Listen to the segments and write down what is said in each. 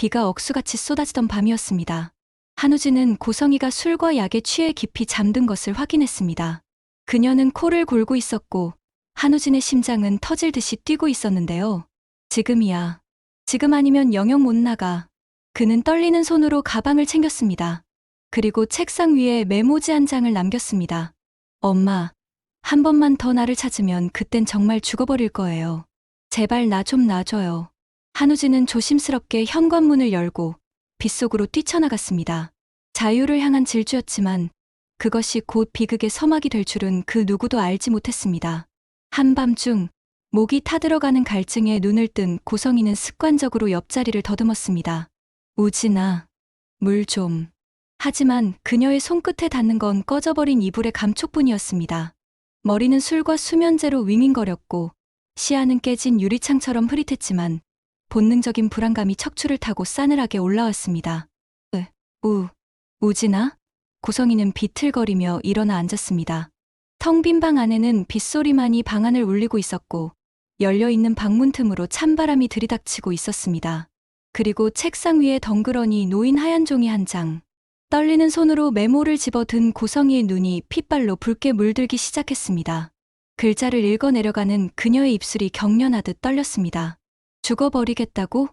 비가 억수같이 쏟아지던 밤이었습니다. 한우진은 고성이가 술과 약에 취해 깊이 잠든 것을 확인했습니다. 그녀는 코를 골고 있었고 한우진의 심장은 터질 듯이 뛰고 있었는데요. 지금이야. 지금 아니면 영영 못 나가. 그는 떨리는 손으로 가방을 챙겼습니다. 그리고 책상 위에 메모지 한 장을 남겼습니다. 엄마, 한 번만 더 나를 찾으면 그땐 정말 죽어버릴 거예요. 제발 나 좀 놔줘요. 한우진은 조심스럽게 현관문을 열고 빗속으로 뛰쳐나갔습니다. 자유를 향한 질주였지만 그것이 곧 비극의 서막이 될 줄은 그 누구도 알지 못했습니다. 한밤중 목이 타들어가는 갈증에 눈을 뜬 고성이는 습관적으로 옆자리를 더듬었습니다. 우진아, 물 좀. 하지만 그녀의 손끝에 닿는 건 꺼져버린 이불의 감촉뿐이었습니다. 머리는 술과 수면제로 윙윙거렸고 시야는 깨진 유리창처럼 흐릿했지만 본능적인 불안감이 척추를 타고 싸늘하게 올라왔습니다. 우진아? 고성이는 비틀거리며 일어나 앉았습니다. 텅 빈 방 안에는 빗소리만이 방안을 울리고 있었고 열려있는 방문 틈으로 찬바람이 들이닥치고 있었습니다. 그리고 책상 위에 덩그러니 놓인 하얀 종이 한 장. 떨리는 손으로 메모를 집어든 고성이의 눈이 핏발로 붉게 물들기 시작했습니다. 글자를 읽어내려가는 그녀의 입술이 경련하듯 떨렸습니다. 죽어버리겠다고?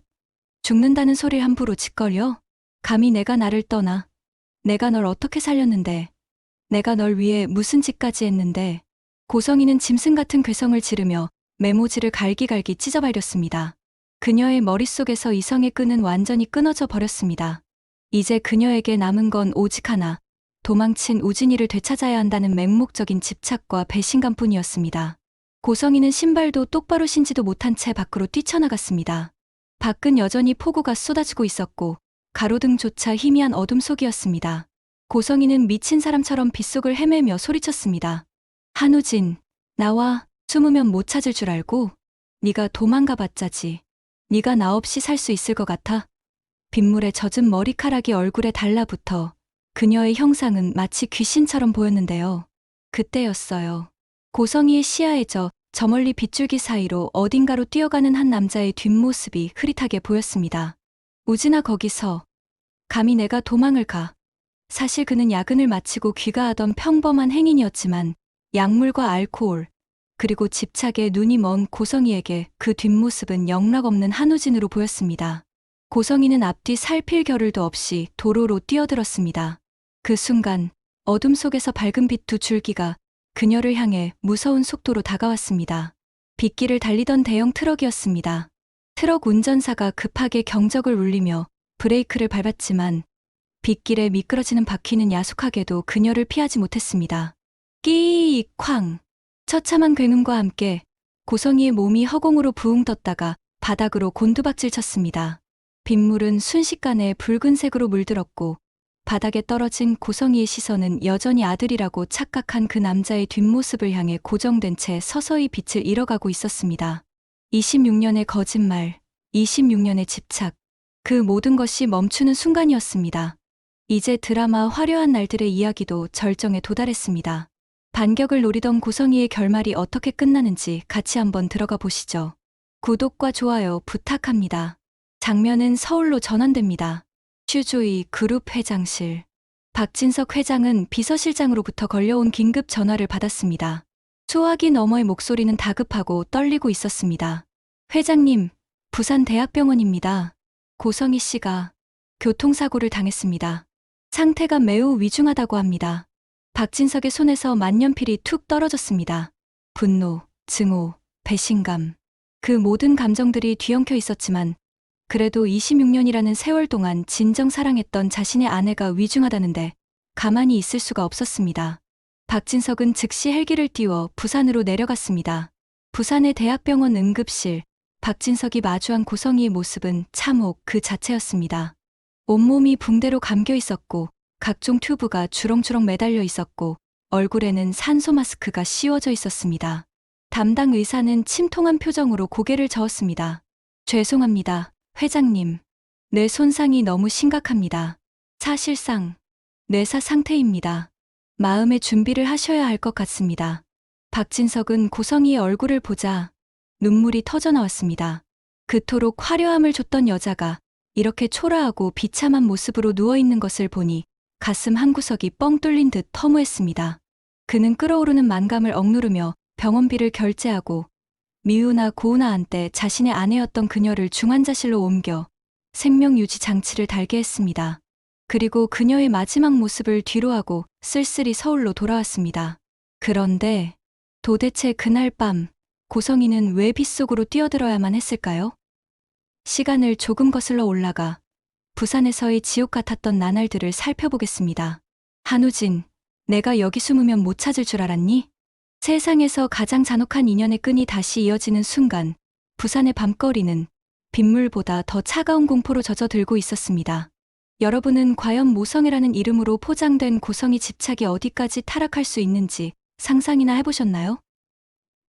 죽는다는 소리를 함부로 짓거려? 감히 내가 나를 떠나. 내가 널 어떻게 살렸는데. 내가 널 위해 무슨 짓까지 했는데. 고성이는 짐승 같은 괴성을 지르며 메모지를 갈기갈기 찢어발렸습니다. 그녀의 머릿속에서 이성의 끈은 완전히 끊어져 버렸습니다. 이제 그녀에게 남은 건 오직 하나, 도망친 우진이를 되찾아야 한다는 맹목적인 집착과 배신감뿐이었습니다. 고성이는 신발도 똑바로 신지도 못한 채 밖으로 뛰쳐나갔습니다. 밖은 여전히 폭우가 쏟아지고 있었고 가로등조차 희미한 어둠 속이었습니다. 고성이는 미친 사람처럼 빗속을 헤매며 소리쳤습니다. 한우진, 나와. 숨으면 못 찾을 줄 알고? 네가 도망가봤자지. 네가 나 없이 살 수 있을 것 같아? 빗물에 젖은 머리카락이 얼굴에 달라붙어 그녀의 형상은 마치 귀신처럼 보였는데요. 그때였어요. 고성이의 시야에 저 멀리 빗줄기 사이로 어딘가로 뛰어가는 한 남자의 뒷모습이 흐릿하게 보였습니다. 우진아, 거기서. 감히 내가 도망을 가. 사실 그는 야근을 마치고 귀가하던 평범한 행인이었지만 약물과 알코올, 그리고 집착에 눈이 먼 고성이에게 그 뒷모습은 영락없는 한우진으로 보였습니다. 고성이는 앞뒤 살필 겨를도 없이 도로로 뛰어들었습니다. 그 순간 어둠 속에서 밝은 빛 두 줄기가 그녀를 향해 무서운 속도로 다가왔습니다. 빗길을 달리던 대형 트럭이었습니다. 트럭 운전사가 급하게 경적을 울리며 브레이크를 밟았지만 빗길에 미끄러지는 바퀴는 야속하게도 그녀를 피하지 못했습니다. 끼익 쾅! 처참한 굉음과 함께 고성이의 몸이 허공으로 부웅 떴다가 바닥으로 곤두박질 쳤습니다. 빗물은 순식간에 붉은색으로 물들었고 바닥에 떨어진 고성이의 시선은 여전히 아들이라고 착각한 그 남자의 뒷모습을 향해 고정된 채 서서히 빛을 잃어가고 있었습니다. 26년의 거짓말, 26년의 집착, 그 모든 것이 멈추는 순간이었습니다. 이제 드라마 화려한 날들의 이야기도 절정에 도달했습니다. 반격을 노리던 고성이의 결말이 어떻게 끝나는지 같이 한번 들어가 보시죠. 구독과 좋아요 부탁합니다. 장면은 서울로 전환됩니다. 슈조이 그룹 회장실. 박진석 회장은 비서실장으로부터 걸려온 긴급 전화를 받았습니다. 소화기 너머의 목소리는 다급하고 떨리고 있었습니다. 회장님, 부산대학병원입니다. 고성희 씨가 교통사고를 당했습니다. 상태가 매우 위중하다고 합니다. 박진석의 손에서 만년필이 툭 떨어졌습니다. 분노, 증오, 배신감. 그 모든 감정들이 뒤엉켜 있었지만 그래도 26년이라는 세월 동안 진정 사랑했던 자신의 아내가 위중하다는데 가만히 있을 수가 없었습니다. 박진석은 즉시 헬기를 띄워 부산으로 내려갔습니다. 부산의 대학병원 응급실, 박진석이 마주한 고성희의 모습은 참혹 그 자체였습니다. 온몸이 붕대로 감겨 있었고 각종 튜브가 주렁주렁 매달려 있었고 얼굴에는 산소 마스크가 씌워져 있었습니다. 담당 의사는 침통한 표정으로 고개를 저었습니다. 죄송합니다, 회장님. 뇌 손상이 너무 심각합니다. 사실상 뇌사 상태입니다. 마음의 준비를 하셔야 할 것 같습니다. 박진석은 고성희의 얼굴을 보자 눈물이 터져나왔습니다. 그토록 화려함을 줬던 여자가 이렇게 초라하고 비참한 모습으로 누워있는 것을 보니 가슴 한구석이 뻥 뚫린 듯 허무했습니다. 그는 끓어오르는 만감을 억누르며 병원비를 결제하고 미우나 고우나 한때 자신의 아내였던 그녀를 중환자실로 옮겨 생명유지 장치를 달게 했습니다. 그리고 그녀의 마지막 모습을 뒤로하고 쓸쓸히 서울로 돌아왔습니다. 그런데 도대체 그날 밤 고성이는 왜 빗속으로 뛰어들어야만 했을까요? 시간을 조금 거슬러 올라가 부산에서의 지옥 같았던 나날들을 살펴보겠습니다. 한우진, 내가 여기 숨으면 못 찾을 줄 알았니? 세상에서 가장 잔혹한 인연의 끈이 다시 이어지는 순간, 부산의 밤거리는 빗물보다 더 차가운 공포로 젖어들고 있었습니다. 여러분은 과연 모성애라는 이름으로 포장된 고성이 집착이 어디까지 타락할 수 있는지 상상이나 해보셨나요?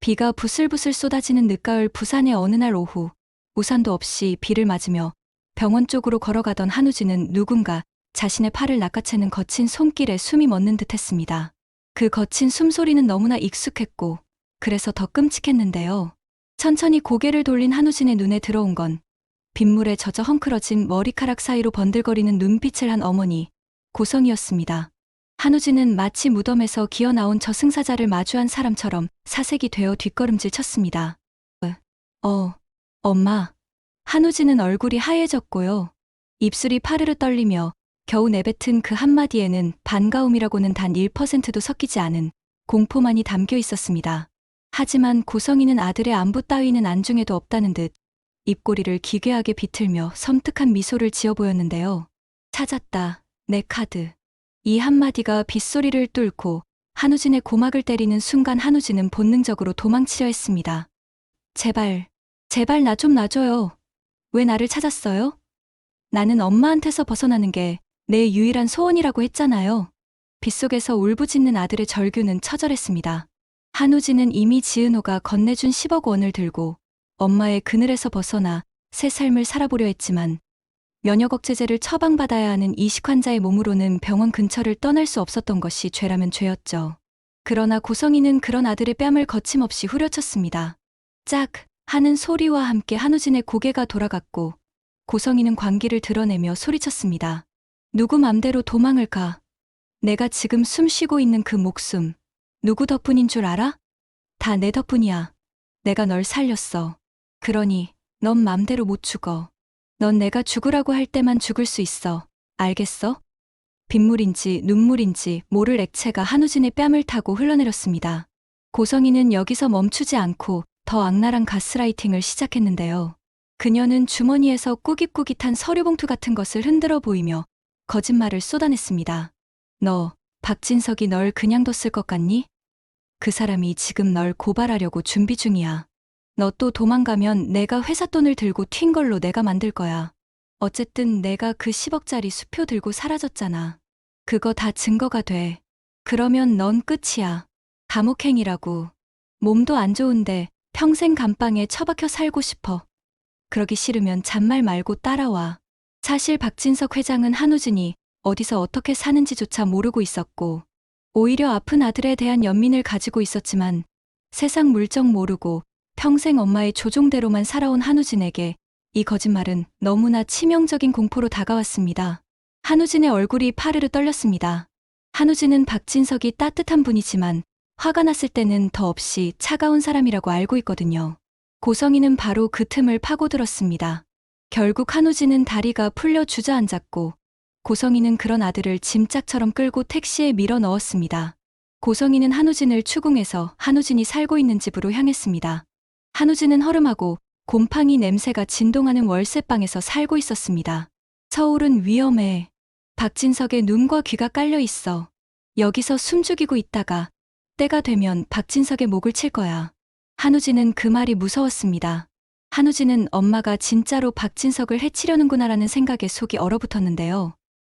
비가 부슬부슬 쏟아지는 늦가을 부산의 어느 날 오후, 우산도 없이 비를 맞으며 병원 쪽으로 걸어가던 한우진은 누군가 자신의 팔을 낚아채는 거친 손길에 숨이 멎는 듯했습니다. 그 거친 숨소리는 너무나 익숙했고 그래서 더 끔찍했는데요. 천천히 고개를 돌린 한우진의 눈에 들어온 건 빗물에 젖어 헝클어진 머리카락 사이로 번들거리는 눈빛을 한 어머니, 고성이었습니다. 한우진은 마치 무덤에서 기어나온 저승사자를 마주한 사람처럼 사색이 되어 뒷걸음질 쳤습니다. 엄마. 한우진은 얼굴이 하얘졌고요. 입술이 파르르 떨리며 겨우 내뱉은 그 한마디에는 반가움이라고는 단 1%도 섞이지 않은 공포만이 담겨 있었습니다. 하지만 고성이는 아들의 안부 따위는 안중에도 없다는 듯 입꼬리를 기괴하게 비틀며 섬뜩한 미소를 지어 보였는데요. 찾았다, 내 카드. 이 한마디가 빗소리를 뚫고 한우진의 고막을 때리는 순간 한우진은 본능적으로 도망치려 했습니다. 제발 나 좀 놔줘요. 왜 나를 찾았어요? 나는 엄마한테서 벗어나는 게 내 유일한 소원이라고 했잖아요. 빗속에서 울부짖는 아들의 절규는 처절했습니다. 한우진은 이미 지은호가 건네준 10억 원을 들고 엄마의 그늘에서 벗어나 새 삶을 살아보려 했지만 면역억제제를 처방받아야 하는 이식 환자의 몸으로는 병원 근처를 떠날 수 없었던 것이 죄라면 죄였죠. 그러나 고성이는 그런 아들의 뺨을 거침없이 후려쳤습니다. 짝! 하는 소리와 함께 한우진의 고개가 돌아갔고 고성이는 광기를 드러내며 소리쳤습니다. 누구 맘대로 도망을 가. 내가 지금 숨 쉬고 있는 그 목숨 누구 덕분인 줄 알아? 다 내 덕분이야. 내가 널 살렸어. 그러니 넌 맘대로 못 죽어. 넌 내가 죽으라고 할 때만 죽을 수 있어. 알겠어? 빗물인지 눈물인지 모를 액체가 한우진의 뺨을 타고 흘러내렸습니다. 고성이는 여기서 멈추지 않고 더 악랄한 가스라이팅을 시작했는데요. 그녀는 주머니에서 꾸깃꾸깃한 서류봉투 같은 것을 흔들어 보이며 거짓말을 쏟아냈습니다. 너, 박진석이 널 그냥 뒀을 것 같니? 그 사람이 지금 널 고발하려고 준비 중이야. 너 또 도망가면 내가 회사 돈을 들고 튄 걸로 내가 만들 거야. 어쨌든 내가 그 10억짜리 수표 들고 사라졌잖아. 그거 다 증거가 돼. 그러면 넌 끝이야. 감옥행이라고. 몸도 안 좋은데 평생 감방에 처박혀 살고 싶어. 그러기 싫으면 잔말 말고 따라와. 사실 박진석 회장은 한우진이 어디서 어떻게 사는지조차 모르고 있었고 오히려 아픈 아들에 대한 연민을 가지고 있었지만 세상 물정 모르고 평생 엄마의 조종대로만 살아온 한우진에게 이 거짓말은 너무나 치명적인 공포로 다가왔습니다. 한우진의 얼굴이 파르르 떨렸습니다. 한우진은 박진석이 따뜻한 분이지만 화가 났을 때는 더없이 차가운 사람이라고 알고 있거든요. 고성이는 바로 그 틈을 파고들었습니다. 결국 한우진은 다리가 풀려 주저앉았고 고성이는 그런 아들을 짐짝처럼 끌고 택시에 밀어 넣었습니다. 고성이는 한우진을 추궁해서 한우진이 살고 있는 집으로 향했습니다. 한우진은 허름하고 곰팡이 냄새가 진동하는 월세방에서 살고 있었습니다. 서울은 위험해. 박진석의 눈과 귀가 깔려 있어. 여기서 숨죽이고 있다가 때가 되면 박진석의 목을 칠 거야. 한우진은 그 말이 무서웠습니다. 한우진은 엄마가 진짜로 박진석을 해치려는구나라는 생각에 속이 얼어붙었는데요.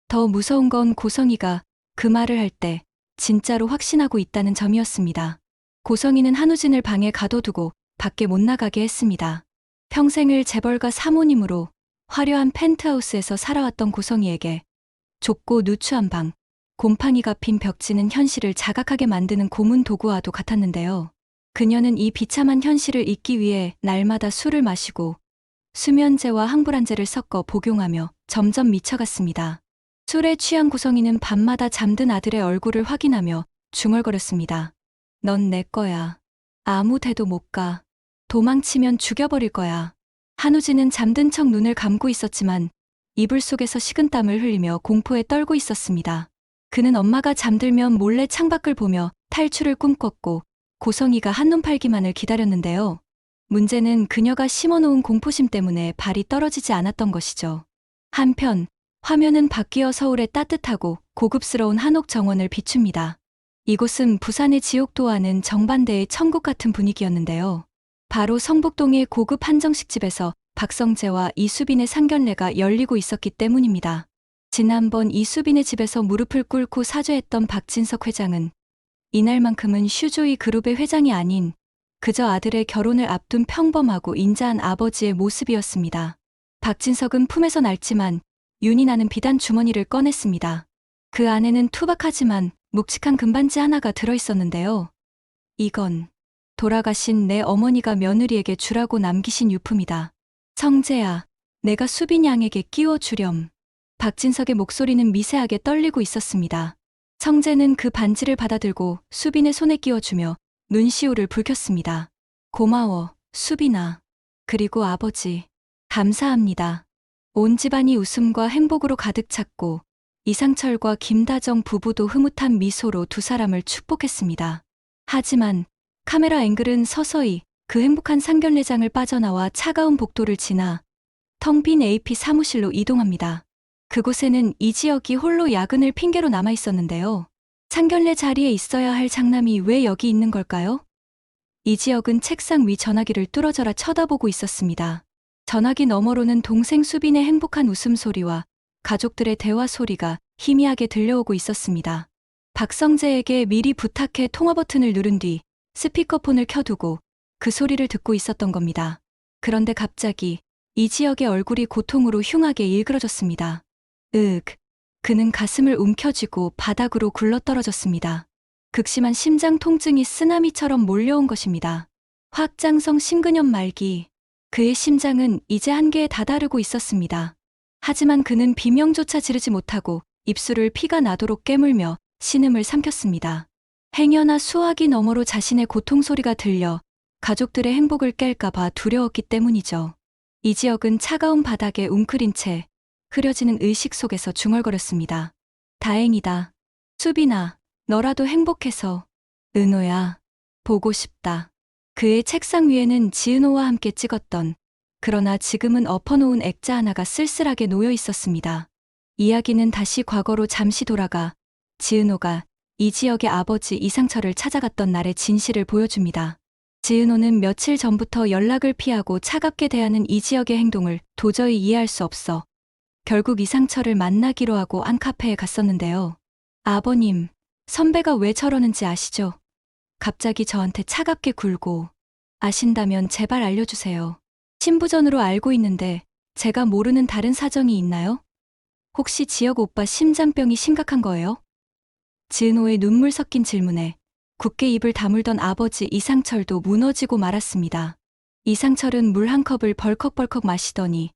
더 무서운 건 고성이가 그 말을 할 때 진짜로 확신하고 있다는 점이었습니다. 고성이는 한우진을 방에 가둬두고 밖에 못 나가게 했습니다. 평생을 재벌가 사모님으로 화려한 펜트하우스에서 살아왔던 고성이에게 좁고 누추한 방, 곰팡이가 핀 벽지는 현실을 자각하게 만드는 고문 도구와도 같았는데요. 그녀는 이 비참한 현실을 잊기 위해 날마다 술을 마시고 수면제와 항불안제를 섞어 복용하며 점점 미쳐갔습니다. 술에 취한 고성이는 밤마다 잠든 아들의 얼굴을 확인하며 중얼거렸습니다. 넌 내 거야. 아무 데도 못 가. 도망치면 죽여버릴 거야. 한우진은 잠든 척 눈을 감고 있었지만 이불 속에서 식은땀을 흘리며 공포에 떨고 있었습니다. 그는 엄마가 잠들면 몰래 창밖을 보며 탈출을 꿈꿨고 고성이가 한눈 팔기만을 기다렸는데요. 문제는 그녀가 심어놓은 공포심 때문에 발이 떨어지지 않았던 것이죠. 한편 화면은 바뀌어 서울의 따뜻하고 고급스러운 한옥 정원을 비춥니다. 이곳은 부산의 지옥도와는 정반대의 천국 같은 분위기였는데요. 바로 성북동의 고급 한정식집에서 박성재와 이수빈의 상견례가 열리고 있었기 때문입니다. 지난번 이수빈의 집에서 무릎을 꿇고 사죄했던 박진석 회장은 이날만큼은 슈조이 그룹의 회장이 아닌 그저 아들의 결혼을 앞둔 평범하고 인자한 아버지의 모습이었습니다. 박진석은 품에서 날지만 윤이 나는 비단 주머니를 꺼냈습니다. 그 안에는 투박하지만 묵직한 금반지 하나가 들어있었는데요. 이건 돌아가신 내 어머니가 며느리에게 주라고 남기신 유품이다. 성재야, 내가 수빈 양에게 끼워주렴. 박진석의 목소리는 미세하게 떨리고 있었습니다. 성재는 그 반지를 받아들고 수빈의 손에 끼워주며 눈시울을 붉혔습니다. 고마워, 수빈아. 그리고 아버지. 감사합니다. 온 집안이 웃음과 행복으로 가득 찼고 이상철과 김다정 부부도 흐뭇한 미소로 두 사람을 축복했습니다. 하지만 카메라 앵글은 서서히 그 행복한 상견례장을 빠져나와 차가운 복도를 지나 텅 빈 AP 사무실로 이동합니다. 그곳에는 이지혁이 홀로 야근을 핑계로 남아 있었는데요. 상견례 자리에 있어야 할 장남이 왜 여기 있는 걸까요? 이지혁은 책상 위 전화기를 뚫어져라 쳐다보고 있었습니다. 전화기 너머로는 동생 수빈의 행복한 웃음소리와 가족들의 대화 소리가 희미하게 들려오고 있었습니다. 박성재에게 미리 부탁해 통화 버튼을 누른 뒤 스피커폰을 켜두고 그 소리를 듣고 있었던 겁니다. 그런데 갑자기 이지혁의 얼굴이 고통으로 흉하게 일그러졌습니다. 그는 가슴을 움켜쥐고 바닥으로 굴러떨어졌습니다. 극심한 심장 통증이 쓰나미처럼 몰려온 것입니다. 확장성 심근염 말기. 그의 심장은 이제 한계에 다다르고 있었습니다. 하지만 그는 비명조차 지르지 못하고 입술을 피가 나도록 깨물며 신음을 삼켰습니다. 행여나 수화기 너머로 자신의 고통 소리가 들려 가족들의 행복을 깰까봐 두려웠기 때문이죠. 이지혁은 차가운 바닥에 웅크린 채 흐려지는 의식 속에서 중얼거렸습니다. 다행이다. 수빈아, 너라도 행복해서. 은호야, 보고 싶다. 그의 책상 위에는 지은호와 함께 찍었던 그러나 지금은 엎어놓은 액자 하나가 쓸쓸하게 놓여 있었습니다. 이야기는 다시 과거로 잠시 돌아가 지은호가 이지혁의 아버지 이상철을 찾아갔던 날의 진실을 보여줍니다. 지은호는 며칠 전부터 연락을 피하고 차갑게 대하는 이지혁의 행동을 도저히 이해할 수 없어 결국 이상철을 만나기로 하고 한 카페에 갔었는데요. 아버님, 선배가 왜 저러는지 아시죠? 갑자기 저한테 차갑게 굴고. 아신다면 제발 알려주세요. 신부전으로 알고 있는데 제가 모르는 다른 사정이 있나요? 혹시 지혁 오빠 심장병이 심각한 거예요? 지은호의 눈물 섞인 질문에 굳게 입을 다물던 아버지 이상철도 무너지고 말았습니다. 이상철은 물 한 컵을 벌컥벌컥 마시더니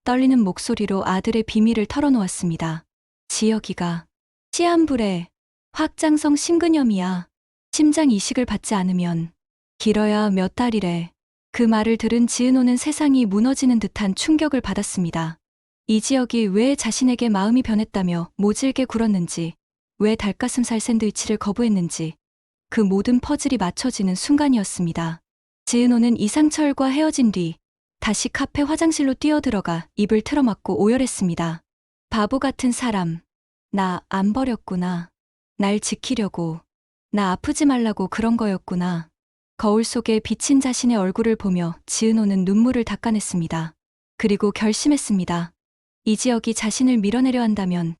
떨리는 목소리로 아들의 비밀을 털어놓았습니다. 지혁이가 시한불에 확장성 심근염이야. 심장 이식을 받지 않으면 길어야 몇 달이래. 그 말을 들은 지은호는 세상이 무너지는 듯한 충격을 받았습니다. 이지혁이 왜 자신에게 마음이 변했다며 모질게 굴었는지, 왜 닭가슴살 샌드위치를 거부했는지 그 모든 퍼즐이 맞춰지는 순간이었습니다. 지은호는 이상철과 헤어진 뒤 다시 카페 화장실로 뛰어들어가 입을 틀어막고 오열했습니다. 바보 같은 사람. 나 안 버렸구나. 날 지키려고. 나 아프지 말라고 그런 거였구나. 거울 속에 비친 자신의 얼굴을 보며 지은호는 눈물을 닦아냈습니다. 그리고 결심했습니다. 이지혁이 자신을 밀어내려 한다면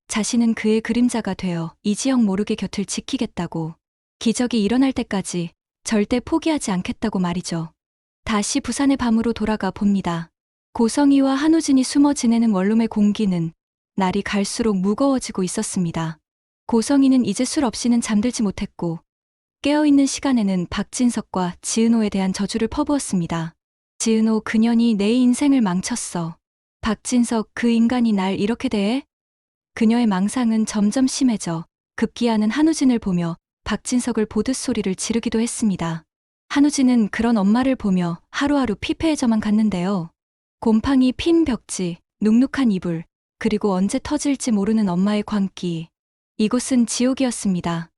자신은 그의 그림자가 되어 이지혁 모르게 곁을 지키겠다고. 기적이 일어날 때까지 절대 포기하지 않겠다고 말이죠. 다시 부산의 밤으로 돌아가 봅니다. 고성이와 한우진이 숨어 지내는 원룸의 공기는 날이 갈수록 무거워지고 있었습니다. 고성이는 이제 술 없이는 잠들지 못했고 깨어있는 시간에는 박진석과 지은호에 대한 저주를 퍼부었습니다. 지은호 그년이 내 인생을 망쳤어. 박진석 그 인간이 날 이렇게 대해? 그녀의 망상은 점점 심해져 급기야는 한우진을 보며 박진석을 보듯 소리를 지르기도 했습니다. 한우진은 그런 엄마를 보며 하루하루 피폐해져만 갔는데요. 곰팡이 핀 벽지, 눅눅한 이불, 그리고 언제 터질지 모르는 엄마의 광기. 이곳은 지옥이었습니다.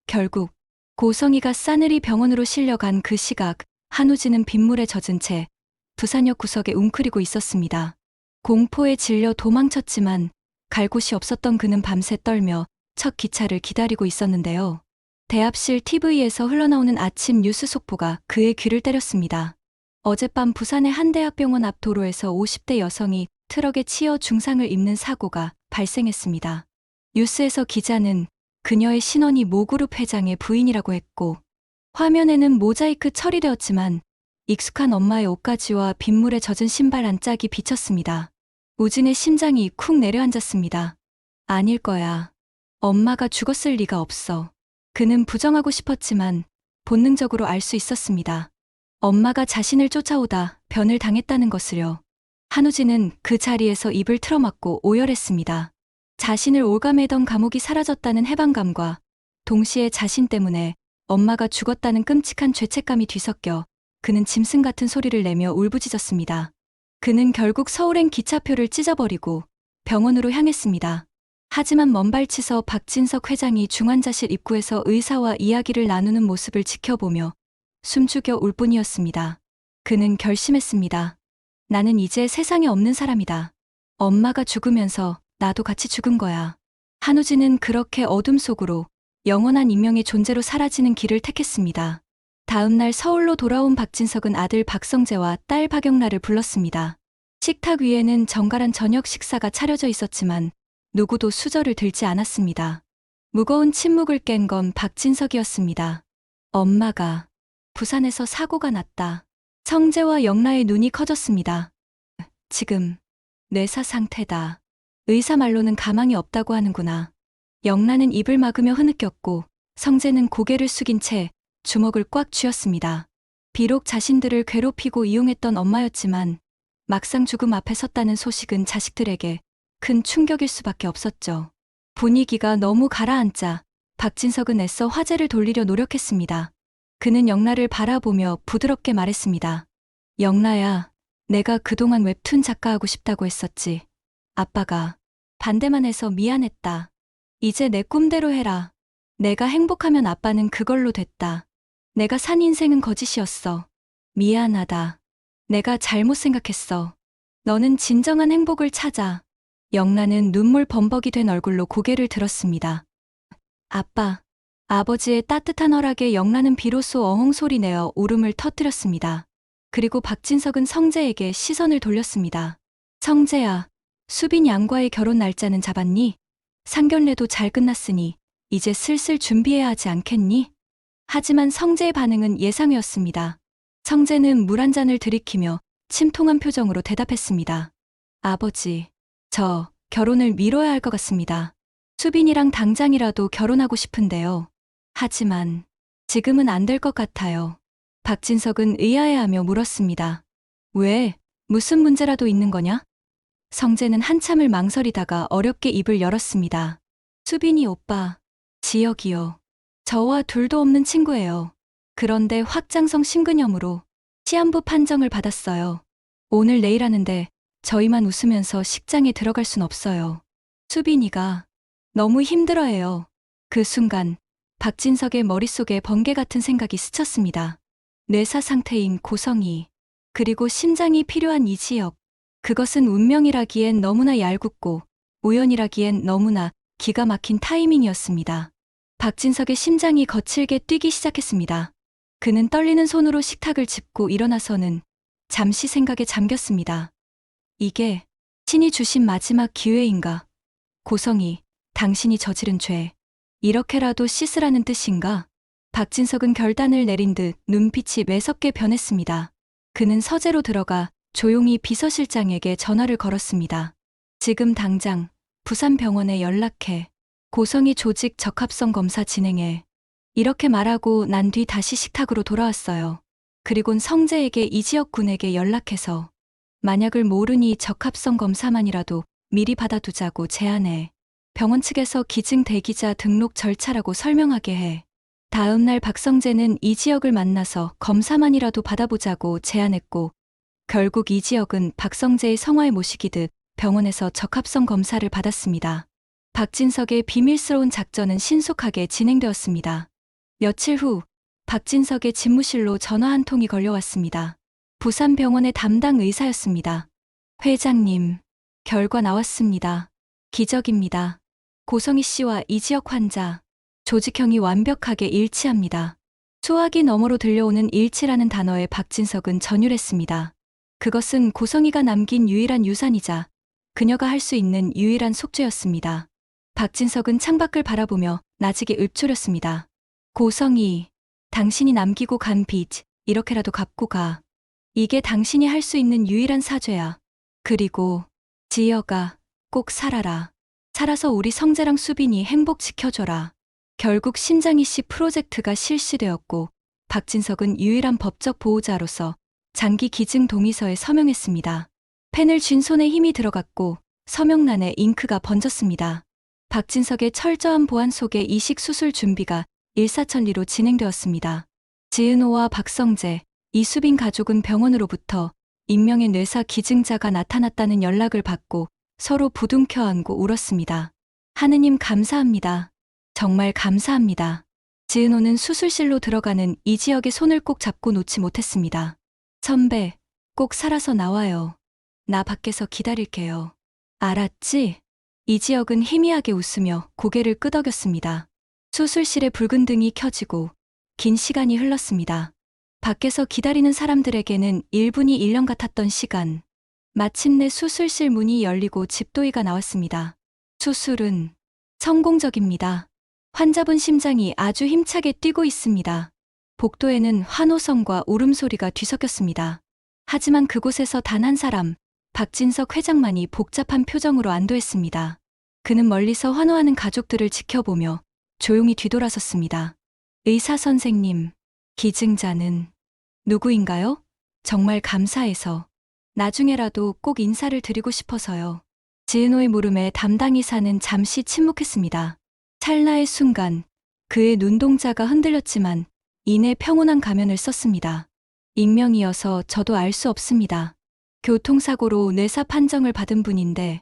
결국 고성이가 싸늘히 병원으로 실려간 그 시각, 한우진은 빗물에 젖은 채 부산역 구석에 웅크리고 있었습니다. 공포에 질려 도망쳤지만 갈 곳이 없었던 그는 밤새 떨며 첫 기차를 기다리고 있었는데요. 대합실 TV에서 흘러나오는 아침 뉴스 속보가 그의 귀를 때렸습니다. 어젯밤 부산의 한 대학병원 앞 도로에서 50대 여성이 트럭에 치여 중상을 입는 사고가 발생했습니다. 뉴스에서 기자는 그녀의 신원이 모그룹 회장의 부인이라고 했고, 화면에는 모자이크 처리되었지만 익숙한 엄마의 옷가지와 빗물에 젖은 신발 한 짝이 비쳤습니다. 우진의 심장이 쿵 내려앉았습니다. 아닐 거야. 엄마가 죽었을 리가 없어. 그는 부정하고 싶었지만 본능적으로 알 수 있었습니다. 엄마가 자신을 쫓아오다 변을 당했다는 것을요. 한우진은 그 자리에서 입을 틀어막고 오열했습니다. 자신을 올가매던 감옥이 사라졌다는 해방감과 동시에 자신 때문에 엄마가 죽었다는 끔찍한 죄책감이 뒤섞여 그는 짐승 같은 소리를 내며 울부짖었습니다. 그는 결국 서울행 기차표를 찢어버리고 병원으로 향했습니다. 하지만 먼발치서 박진석 회장이 중환자실 입구에서 의사와 이야기를 나누는 모습을 지켜보며 숨죽여 울 뿐이었습니다. 그는 결심했습니다. 나는 이제 세상에 없는 사람이다. 엄마가 죽으면서 나도 같이 죽은 거야. 한우진은 그렇게 어둠 속으로 영원한 인명의 존재로 사라지는 길을 택했습니다. 다음 날 서울로 돌아온 박진석은 아들 박성재와 딸 박영라를 불렀습니다. 식탁 위에는 정갈한 저녁 식사가 차려져 있었지만 누구도 수저를 들지 않았습니다. 무거운 침묵을 깬 건 박진석이었습니다. 엄마가 부산에서 사고가 났다. 성재와 영라의 눈이 커졌습니다. 지금 뇌사 상태다. 의사 말로는 가망이 없다고 하는구나. 영라는 입을 막으며 흐느꼈고 성재는 고개를 숙인 채 주먹을 꽉 쥐었습니다. 비록 자신들을 괴롭히고 이용했던 엄마였지만 막상 죽음 앞에 섰다는 소식은 자식들에게 큰 충격일 수밖에 없었죠. 분위기가 너무 가라앉자 박진석은 애써 화제를 돌리려 노력했습니다. 그는 영라를 바라보며 부드럽게 말했습니다. 영라야, 내가 그동안 웹툰 작가하고 싶다고 했었지. 아빠가 반대만 해서 미안했다. 이제 내 꿈대로 해라. 내가 행복하면 아빠는 그걸로 됐다. 내가 산 인생은 거짓이었어. 미안하다. 내가 잘못 생각했어. 너는 진정한 행복을 찾아. 영라는 눈물 범벅이 된 얼굴로 고개를 들었습니다. 아빠. 아버지의 따뜻한 허락에 영라는 비로소 어흥 소리내어 울음을 터뜨렸습니다. 그리고 박진석은 성재에게 시선을 돌렸습니다. 성재야, 수빈 양과의 결혼 날짜는 잡았니? 상견례도 잘 끝났으니 이제 슬슬 준비해야 하지 않겠니? 하지만 성재의 반응은 예상외였습니다. 성재는 물 한 잔을 들이키며 침통한 표정으로 대답했습니다. 아버지, 저 결혼을 미뤄야 할 것 같습니다. 수빈이랑 당장이라도 결혼하고 싶은데요. 하지만 지금은 안 될 것 같아요. 박진석은 의아해하며 물었습니다. 왜? 무슨 문제라도 있는 거냐? 성재는 한참을 망설이다가 어렵게 입을 열었습니다. 수빈이 오빠, 지혁이요. 저와 둘도 없는 친구예요. 그런데 확장성 심근염으로 시한부 판정을 받았어요. 오늘 내일 하는데 저희만 웃으면서 식장에 들어갈 순 없어요. 수빈이가 너무 힘들어해요. 그 순간 박진석의 머릿속에 번개 같은 생각이 스쳤습니다. 뇌사 상태인 고성이, 그리고 심장이 필요한 이지혁. 그것은 운명이라기엔 너무나 얄궂고 우연이라기엔 너무나 기가 막힌 타이밍이었습니다. 박진석의 심장이 거칠게 뛰기 시작했습니다. 그는 떨리는 손으로 식탁을 짚고 일어나서는 잠시 생각에 잠겼습니다. 이게 신이 주신 마지막 기회인가? 고성이, 당신이 저지른 죄, 이렇게라도 씻으라는 뜻인가? 박진석은 결단을 내린 듯 눈빛이 매섭게 변했습니다. 그는 서재로 들어가 조용히 비서실장에게 전화를 걸었습니다. 지금 당장 부산병원에 연락해. 고성이 조직 적합성 검사 진행해. 이렇게 말하고 난 뒤 다시 식탁으로 돌아왔어요. 그리곤 성재에게 이지혁 군에게 연락해서 만약을 모르니 적합성 검사만이라도 미리 받아두자고 제안해. 병원 측에서 기증 대기자 등록 절차라고 설명하게 해. 다음 날 박성재는 이지혁을 만나서 검사만이라도 받아보자고 제안했고, 결국 이지혁은 박성재의 성화에 모시기듯 병원에서 적합성 검사를 받았습니다. 박진석의 비밀스러운 작전은 신속하게 진행되었습니다. 며칠 후 박진석의 집무실로 전화 한 통이 걸려왔습니다. 부산병원의 담당 의사였습니다. 회장님, 결과 나왔습니다. 기적입니다. 고성희 씨와 이지혁 환자, 조직형이 완벽하게 일치합니다. 소화기 너머로 들려오는 일치라는 단어에 박진석은 전율했습니다. 그것은 고성희가 남긴 유일한 유산이자 그녀가 할 수 있는 유일한 속죄였습니다. 박진석은 창밖을 바라보며 나직에 읊조렸습니다. 고성희, 당신이 남기고 간 빚, 이렇게라도 갚고 가. 이게 당신이 할 수 있는 유일한 사죄야. 그리고 지혁아, 꼭 살아라. 살아서 우리 성재랑 수빈이 행복시켜줘라. 결국 심장이 씨 프로젝트가 실시되었고, 박진석은 유일한 법적 보호자로서 장기 기증 동의서에 서명했습니다. 펜을 쥔 손에 힘이 들어갔고 서명란에 잉크가 번졌습니다. 박진석의 철저한 보안 속에 이식 수술 준비가 일사천리로 진행되었습니다. 지은호와 박성재, 이수빈 가족은 병원으로부터 익명의 뇌사 기증자가 나타났다는 연락을 받고 서로 부둥켜 안고 울었습니다. 하느님 감사합니다. 정말 감사합니다. 지은호는 수술실로 들어가는 이지혁의 손을 꼭 잡고 놓지 못했습니다. 선배, 꼭 살아서 나와요. 나 밖에서 기다릴게요. 알았지? 이지혁은 희미하게 웃으며 고개를 끄덕였습니다. 수술실에 붉은 등이 켜지고 긴 시간이 흘렀습니다. 밖에서 기다리는 사람들에게는 1분이 1년 같았던 시간. 마침내 수술실 문이 열리고 집도의가 나왔습니다. 수술은 성공적입니다. 환자분 심장이 아주 힘차게 뛰고 있습니다. 복도에는 환호성과 울음소리가 뒤섞였습니다. 하지만 그곳에서 단 한 사람, 박진석 회장만이 복잡한 표정으로 안도했습니다. 그는 멀리서 환호하는 가족들을 지켜보며 조용히 뒤돌아섰습니다. 의사 선생님, 기증자는 누구인가요? 정말 감사해서. 나중에라도 꼭 인사를 드리고 싶어서요. 지은호의 물음에 담당 의사는 잠시 침묵했습니다. 찰나의 순간 그의 눈동자가 흔들렸지만 이내 평온한 가면을 썼습니다. 익명이어서 저도 알 수 없습니다. 교통사고로 뇌사 판정을 받은 분인데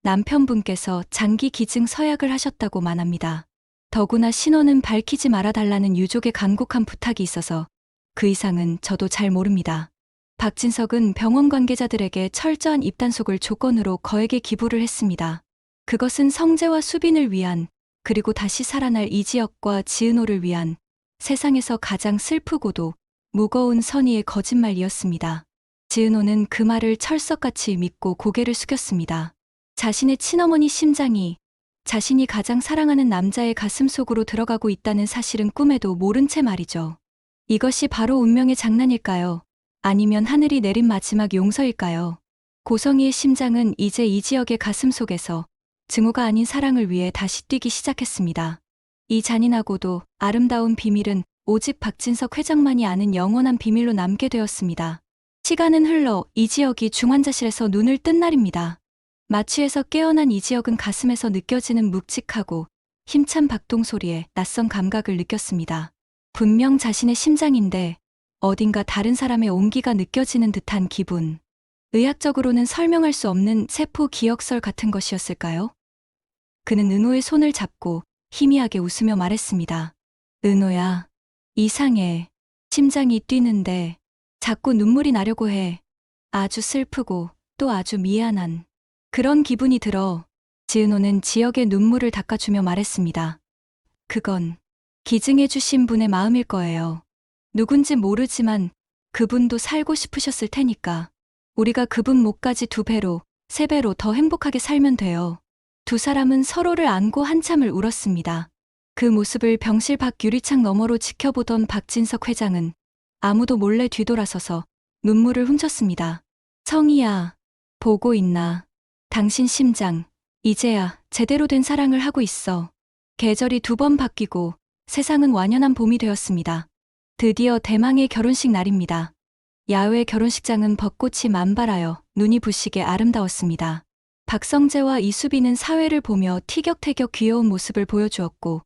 남편분께서 장기 기증 서약을 하셨다고 말합니다. 더구나 신원은 밝히지 말아달라는 유족의 간곡한 부탁이 있어서 그 이상은 저도 잘 모릅니다. 박진석은 병원 관계자들에게 철저한 입단속을 조건으로 거액의 기부를 했습니다. 그것은 성재와 수빈을 위한, 그리고 다시 살아날 이지혁과 지은호를 위한 세상에서 가장 슬프고도 무거운 선의의 거짓말이었습니다. 지은호는 그 말을 철석같이 믿고 고개를 숙였습니다. 자신의 친어머니 심장이 자신이 가장 사랑하는 남자의 가슴 속으로 들어가고 있다는 사실은 꿈에도 모른 채 말이죠. 이것이 바로 운명의 장난일까요? 아니면 하늘이 내린 마지막 용서일까요? 고성희의 심장은 이제 이지혁의 가슴 속에서 증오가 아닌 사랑을 위해 다시 뛰기 시작했습니다. 이 잔인하고도 아름다운 비밀은 오직 박진석 회장만이 아는 영원한 비밀로 남게 되었습니다. 시간은 흘러 이지혁이 중환자실에서 눈을 뜬 날입니다. 마취에서 깨어난 이지혁은 가슴에서 느껴지는 묵직하고 힘찬 박동 소리에 낯선 감각을 느꼈습니다. 분명 자신의 심장인데 어딘가 다른 사람의 온기가 느껴지는 듯한 기분. 의학적으로는 설명할 수 없는 세포 기억설 같은 것이었을까요? 그는 은호의 손을 잡고 희미하게 웃으며 말했습니다. 은호야, 이상해. 심장이 뛰는데 자꾸 눈물이 나려고 해. 아주 슬프고 또 아주 미안한 그런 기분이 들어. 지은호는 지혁의 눈물을 닦아주며 말했습니다. 그건 기증해주신 분의 마음일 거예요. 누군지 모르지만 그분도 살고 싶으셨을 테니까. 우리가 그분 몫까지 2배로, 3배로 더 행복하게 살면 돼요. 두 사람은 서로를 안고 한참을 울었습니다. 그 모습을 병실 밖 유리창 너머로 지켜보던 박진석 회장은 아무도 몰래 뒤돌아서서 눈물을 훔쳤습니다. 성희야, 보고 있나? 당신 심장, 이제야 제대로 된 사랑을 하고 있어. 계절이 2번 바뀌고 세상은 완연한 봄이 되었습니다. 드디어 대망의 결혼식 날입니다. 야외 결혼식장은 벚꽃이 만발하여 눈이 부시게 아름다웠습니다. 박성재와 이수빈은 사회를 보며 티격태격 귀여운 모습을 보여주었고,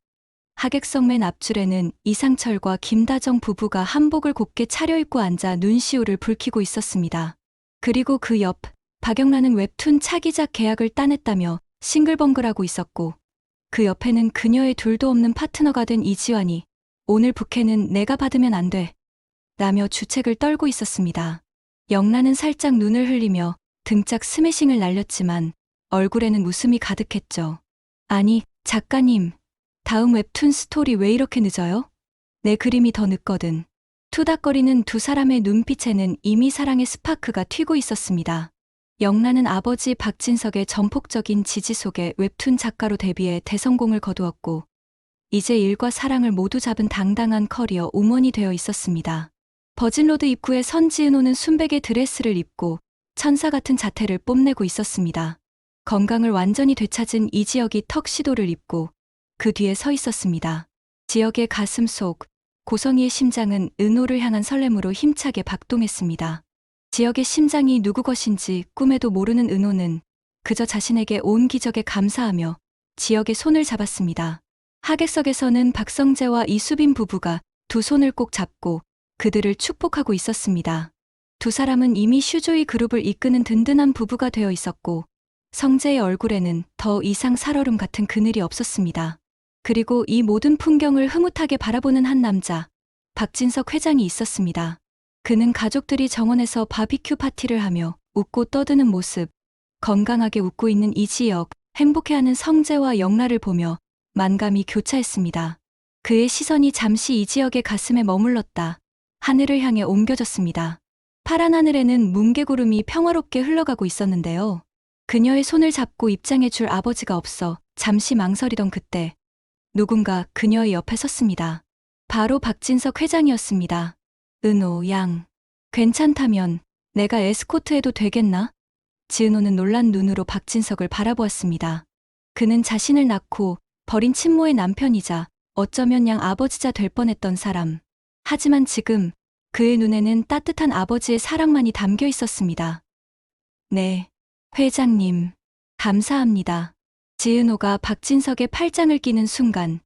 하객석 맨 앞줄에는 이상철과 김다정 부부가 한복을 곱게 차려입고 앉아 눈시울을 붉히고 있었습니다. 그리고 그 옆, 박영란은 웹툰 차기작 계약을 따냈다며 싱글벙글하고 있었고, 그 옆에는 그녀의 둘도 없는 파트너가 된 이지환이 오늘 부케는 내가 받으면 안 돼 라며 주책을 떨고 있었습니다. 영란은 살짝 눈을 흘리며 등짝 스매싱을 날렸지만 얼굴에는 웃음이 가득했죠. 아니, 작가님, 다음 웹툰 스토리 왜 이렇게 늦어요? 내 그림이 더 늦거든. 투닥거리는 두 사람의 눈빛에는 이미 사랑의 스파크가 튀고 있었습니다. 영란은 아버지 박진석의 전폭적인 지지 속에 웹툰 작가로 데뷔해 대성공을 거두었고, 이제 일과 사랑을 모두 잡은 당당한 커리어 우먼이 되어 있었습니다. 버진로드 입구에 선 지은호는 순백의 드레스를 입고 천사 같은 자태를 뽐내고 있었습니다. 건강을 완전히 되찾은 이지혁이 턱시도를 입고 그 뒤에 서 있었습니다. 지혁의 가슴 속, 고성이의 심장은 은호를 향한 설렘으로 힘차게 박동했습니다. 지혁의 심장이 누구 것인지 꿈에도 모르는 은호는 그저 자신에게 온 기적에 감사하며 지혁의 손을 잡았습니다. 하객석에서는 박성재와 이수빈 부부가 두 손을 꼭 잡고 그들을 축복하고 있었습니다. 두 사람은 이미 슈조이 그룹을 이끄는 든든한 부부가 되어 있었고, 성재의 얼굴에는 더 이상 살얼음 같은 그늘이 없었습니다. 그리고 이 모든 풍경을 흐뭇하게 바라보는 한 남자, 박진석 회장이 있었습니다. 그는 가족들이 정원에서 바비큐 파티를 하며 웃고 떠드는 모습, 건강하게 웃고 있는 이지혁, 행복해하는 성재와 영라를 보며 만감이 교차했습니다. 그의 시선이 잠시 이지혁의 가슴에 머물렀다 하늘을 향해 옮겨졌습니다. 파란 하늘에는 뭉게구름이 평화롭게 흘러가고 있었는데요. 그녀의 손을 잡고 입장해 줄 아버지가 없어 잠시 망설이던 그때 누군가 그녀의 옆에 섰습니다. 바로 박진석 회장이었습니다. 은호 양, 괜찮다면 내가 에스코트해도 되겠나? 지은호는 놀란 눈으로 박진석을 바라보았습니다. 그는 자신을 낳고 버린 친모의 남편이자 어쩌면 양 아버지자 될 뻔했던 사람. 하지만 지금 그의 눈에는 따뜻한 아버지의 사랑만이 담겨 있었습니다. 네, 회장님, 감사합니다. 지은호가 박진석의 팔짱을 끼는 순간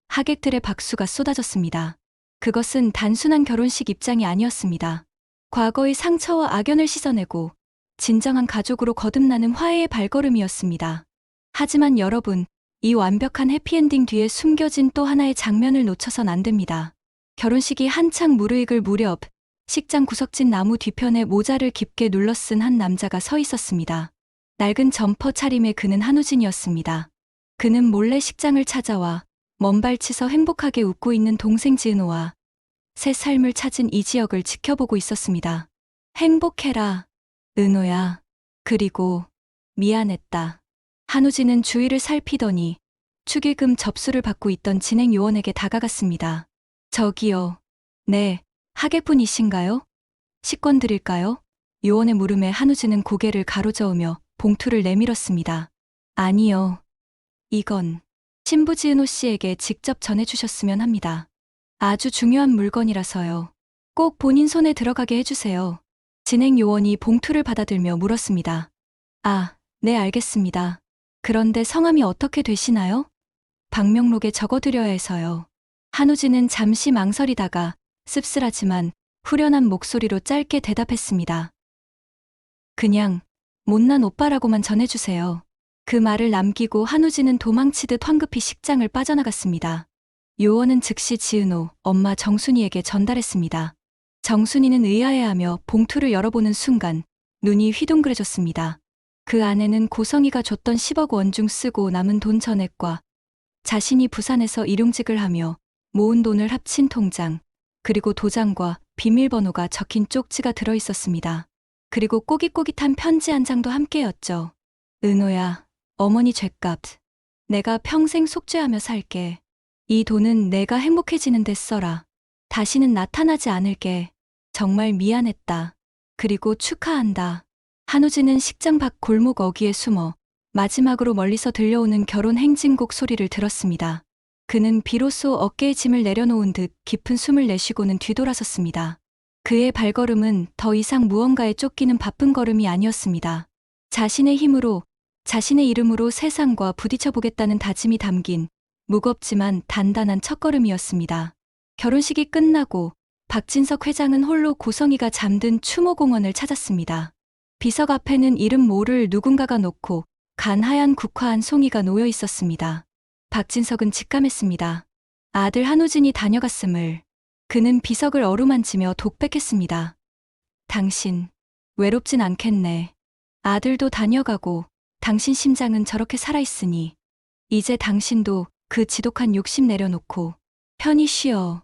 하객들의 박수가 쏟아졌습니다. 그것은 단순한 결혼식 입장이 아니었습니다. 과거의 상처와 악연을 씻어내고 진정한 가족으로 거듭나는 화해의 발걸음이었습니다. 하지만 여러분, 이 완벽한 해피엔딩 뒤에 숨겨진 또 하나의 장면을 놓쳐선 안 됩니다. 결혼식이 한창 무르익을 무렵 식장 구석진 나무 뒤편에 모자를 깊게 눌러 쓴 한 남자가 서 있었습니다. 낡은 점퍼 차림의 그는 한우진이었습니다. 그는 몰래 식장을 찾아와 먼발치서 행복하게 웃고 있는 동생 지은호와 새 삶을 찾은 이지혁을 지켜보고 있었습니다. 행복해라, 은호야. 그리고 미안했다. 한우진은 주위를 살피더니 축의금 접수를 받고 있던 진행 요원에게 다가갔습니다. 저기요. 네, 하객분이신가요? 식권 드릴까요? 요원의 물음에 한우진은 고개를 가로저으며 봉투를 내밀었습니다. 아니요. 이건 신부 지은호 씨에게 직접 전해주셨으면 합니다. 아주 중요한 물건이라서요. 꼭 본인 손에 들어가게 해주세요. 진행 요원이 봉투를 받아들며 물었습니다. 아, 네 알겠습니다. 그런데 성함이 어떻게 되시나요? 방명록에 적어드려야 해서요. 한우진은 잠시 망설이다가 씁쓸하지만 후련한 목소리로 짧게 대답했습니다. 그냥 못난 오빠라고만 전해주세요. 그 말을 남기고 한우진은 도망치듯 황급히 식장을 빠져나갔습니다. 요원은 즉시 지은호, 엄마 정순이에게 전달했습니다. 정순이는 의아해하며 봉투를 열어보는 순간 눈이 휘둥그레졌습니다. 그 안에는 고성이가 줬던 10억 원 중 쓰고 남은 돈 전액과 자신이 부산에서 일용직을 하며 모은 돈을 합친 통장, 그리고 도장과 비밀번호가 적힌 쪽지가 들어있었습니다. 그리고 꼬깃꼬깃한 편지 한 장도 함께였죠. 은호야, 어머니 죗값. 내가 평생 속죄하며 살게. 이 돈은 내가 행복해지는 데 써라. 다시는 나타나지 않을게. 정말 미안했다. 그리고 축하한다. 한우진은 식장 밖 골목 어귀에 숨어 마지막으로 멀리서 들려오는 결혼 행진곡 소리를 들었습니다. 그는 비로소 어깨에 짐을 내려놓은 듯 깊은 숨을 내쉬고는 뒤돌아섰습니다. 그의 발걸음은 더 이상 무언가에 쫓기는 바쁜 걸음이 아니었습니다. 자신의 힘으로, 자신의 이름으로 세상과 부딪혀 보겠다는 다짐이 담긴 무겁지만 단단한 첫걸음이었습니다. 결혼식이 끝나고 박진석 회장은 홀로 고성이가 잠든 추모공원을 찾았습니다. 비석 앞에는 이름 모를 누군가가 놓고 간하얀 국화한 송이가 놓여 있었습니다. 박진석은 직감했습니다. 아들 한우진이 다녀갔음을. 그는 비석을 어루만지며 독백했습니다. 당신, 외롭진 않겠네. 아들도 다녀가고 당신 심장은 저렇게 살아있으니 이제 당신도 그 지독한 욕심 내려놓고 편히 쉬어.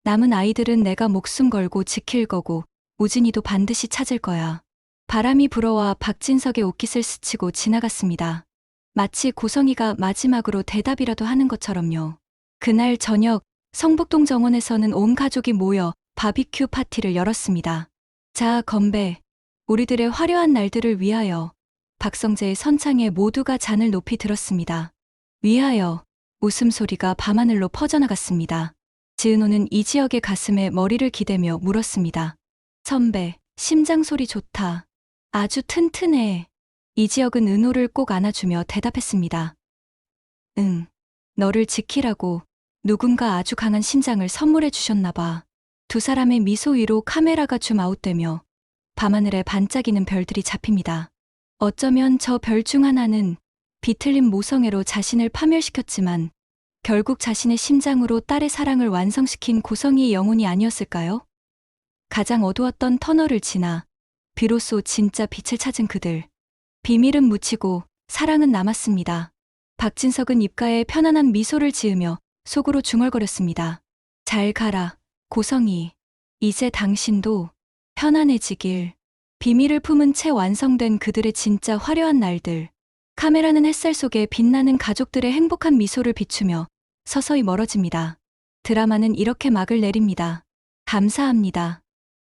남은 아이들은 내가 목숨 걸고 지킬 거고 우진이도 반드시 찾을 거야. 바람이 불어와 박진석의 옷깃을 스치고 지나갔습니다. 마치 고성이가 마지막으로 대답이라도 하는 것처럼요. 그날 저녁 성북동 정원에서는 온 가족이 모여 바비큐 파티를 열었습니다. 자, 건배. 우리들의 화려한 날들을 위하여. 박성재의 선창에 모두가 잔을 높이 들었습니다. 위하여. 웃음소리가 밤하늘로 퍼져나갔습니다. 지은호는 이지혁의 가슴에 머리를 기대며 물었습니다. 선배, 심장 소리 좋다. 아주 튼튼해. 이지혁은 은호를 꼭 안아주며 대답했습니다. 응. 너를 지키라고 누군가 아주 강한 심장을 선물해 주셨나 봐. 두 사람의 미소 위로 카메라가 줌아웃되며 밤하늘에 반짝이는 별들이 잡힙니다. 어쩌면 저 별 중 하나는 비틀린 모성애로 자신을 파멸시켰지만 결국 자신의 심장으로 딸의 사랑을 완성시킨 고성이의 영혼이 아니었을까요? 가장 어두웠던 터널을 지나 비로소 진짜 빛을 찾은 그들. 비밀은 묻히고 사랑은 남았습니다. 박진석은 입가에 편안한 미소를 지으며 속으로 중얼거렸습니다. 잘 가라, 고성이. 이제 당신도 편안해지길. 비밀을 품은 채 완성된 그들의 진짜 화려한 날들. 카메라는 햇살 속에 빛나는 가족들의 행복한 미소를 비추며 서서히 멀어집니다. 드라마는 이렇게 막을 내립니다. 감사합니다.